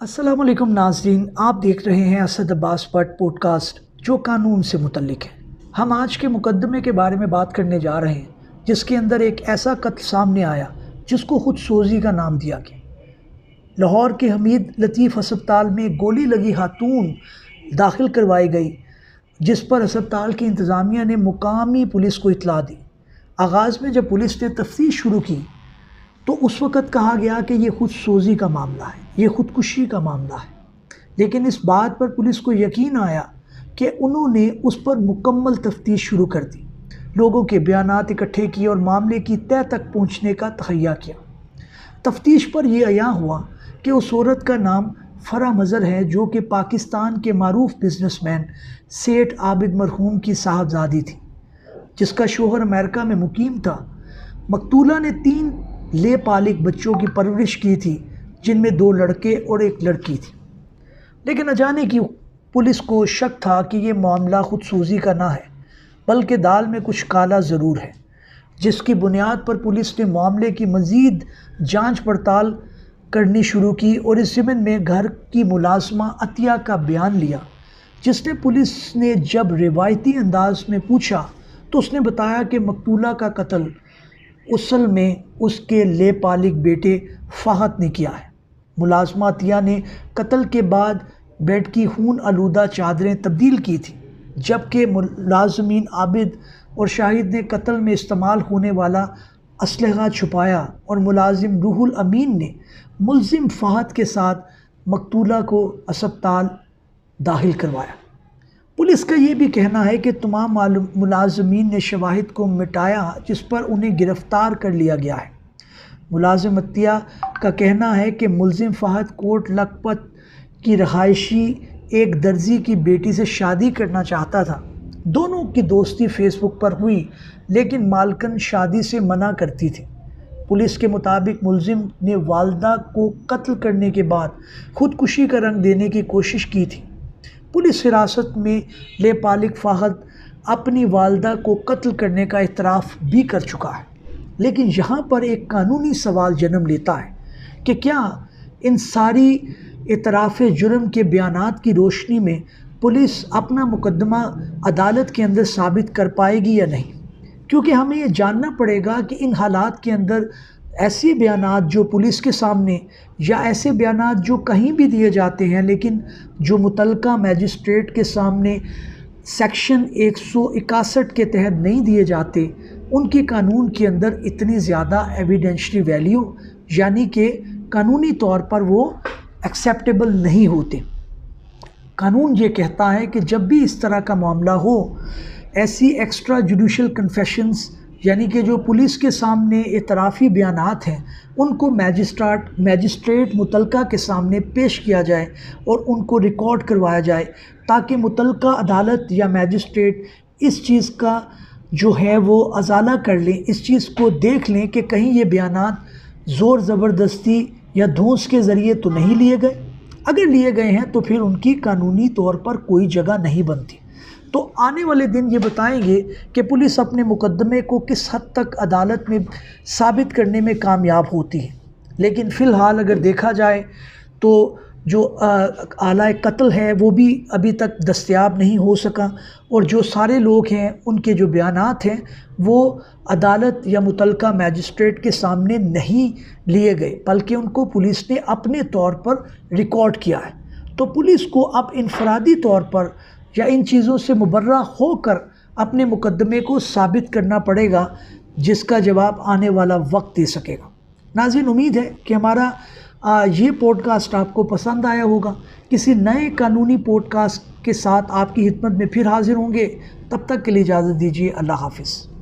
अस्सलाम वालेकुम नाज़रीन, आप देख रहे हैं असद अब्बास बट पॉडकास्ट जो कानून से मुतल्लिक है। हम आज के मुकदमे के बारे में बात करने जा रहे हैं जिसके अंदर एक ऐसा कत्ल सामने आया जिसको खुद सोजी का नाम दिया गया। लाहौर के हमीद लतीफ़ अस्पताल में गोली लगी खातून दाखिल करवाई गई, जिस पर अस्पताल की इंतज़ामिया ने मुकामी पुलिस को इतला दी। आगाज़ में जब पुलिस ने तफ्तीश शुरू की तो उस वक़्त कहा गया कि ये खुद सोजी का मामला है, ये ख़ुदकुशी का मामला है। लेकिन इस बात पर पुलिस को यकीन आया कि उन्होंने उस पर मुकम्मल तफ्तीश शुरू कर दी, लोगों के बयानात इकट्ठे किए और मामले की तह तक पहुँचने का तखय्या किया। तफ्तीश पर यह अयां हुआ कि उस औरत का नाम फ़रा मज़र है, जो कि पाकिस्तान के मारूफ बिजनेसमैन सेठ आबिद मरहूम की साहबजादी थी, जिसका शोहर अमेरिका में मुकीम था। मकतूला ने 3 लेपालिक बच्चों की परवरिश की थी, जिनमें 2 लड़के और 1 लड़की थी। लेकिन अजाने की पुलिस को शक था कि ये मामला खुद सोजी का ना है, बल्कि दाल में कुछ काला ज़रूर है, जिसकी बुनियाद पर पुलिस ने मामले की मज़ीद जांच पड़ताल करनी शुरू की और इस ज़िम्न में घर की मुलाज़मा अतिया का बयान लिया, जिसने पुलिस ने जब रिवायती अंदाज में पूछा तो उसने बताया कि मकतूला का कत्ल असल में उसके लेपालिक बेटे फ़हद ने किया है। मुलाज़मा अतिया ने कत्ल के बाद बेड की खून आलूदा चादरें तब्दील की थी, जबकि मुलाज़मीन आबिद और शाहिद ने कत्ल में इस्तेमाल होने वाला असलहा छुपाया और मुलाजिम रूहुल अमीन ने मुलजिम फ़हद के साथ मकतूला को अस्पताल दाखिल करवाया। पुलिस का ये भी कहना है कि तमाम मुलाजमीन ने शवाहिद को मिटाया, जिस पर उन्हें गिरफ़्तार कर लिया गया है। मुलाजिम अतिया का कहना है कि मुलजिम फ़हद कोट लखपत की रहायशी एक दर्जी की बेटी से शादी करना चाहता था। दोनों की दोस्ती फेसबुक पर हुई, लेकिन मालकन शादी से मना करती थी। पुलिस के मुताबिक मुलजिम ने वालदा को कत्ल करने के बाद खुदकुशी का रंग देने की कोशिश की थी। पुलिस हिरासत में लेपालिक फ़हद अपनी वालदा को कत्ल करने का इतराफ़ भी कर चुका है। लेकिन यहाँ पर एक कानूनी सवाल जन्म लेता है कि क्या इन सारी इतराफ़ जुर्म के बयानात की रोशनी में पुलिस अपना मुकदमा अदालत के अंदर साबित कर पाएगी या नहीं, क्योंकि हमें ये जानना पड़ेगा कि इन हालात के अंदर ऐसे बयानात जो पुलिस के सामने या ऐसे बयानात जो कहीं भी दिए जाते हैं लेकिन जो मुतलका मैजिस्ट्रेट के सामने सेक्शन 161 के तहत नहीं दिए जाते, उनकी कानून के अंदर इतनी ज़्यादा एविडेंशरी वैल्यू यानी कि कानूनी तौर पर वो एक्सेप्टेबल नहीं होते। कानून ये कहता है कि जब भी इस तरह का मामला हो, ऐसी एक्स्ट्रा जुडिशल कन्फेशंस यानी कि जो पुलिस के सामने इतराफ़ी बयानात हैं, उनको मैजिस्ट्रेट मुतलका के सामने पेश किया जाए और उनको रिकॉर्ड करवाया जाए, ताकि मुतलका अदालत या मैजिस्ट्रेट इस चीज़ का जो है वो अजाला कर लें, इस चीज़ को देख लें कि कहीं ये बयानात ज़ोर ज़बरदस्ती या धौंस के ज़रिए तो नहीं लिए गए। अगर लिए गए हैं तो फिर उनकी कानूनी तौर पर कोई जगह नहीं बनती। तो आने वाले दिन ये बताएंगे कि पुलिस अपने मुकदमे को किस हद तक अदालत में साबित करने में कामयाब होती है। लेकिन फ़िलहाल अगर देखा जाए तो जो आला कत्ल है वो भी अभी तक दस्तयाब नहीं हो सका, और जो सारे लोग हैं उनके जो बयानात हैं वो अदालत या मुतलका मैजिस्ट्रेट के सामने नहीं लिए गए, बल्कि उनको पुलिस ने अपने तौर पर रिकॉर्ड किया है। तो पुलिस को अब इनफरादी तौर पर या इन चीज़ों से मुबर्रा होकर अपने मुकदमे को साबित करना पड़ेगा, जिसका जवाब आने वाला वक्त दे सकेगा। नाज़रीन, उम्मीद है कि हमारा ये पॉडकास्ट आपको पसंद आया होगा। किसी नए कानूनी पॉडकास्ट के साथ आपकी खिदमत में फिर हाज़िर होंगे। तब तक के लिए इजाज़त दीजिए। अल्लाह हाफ़िज़।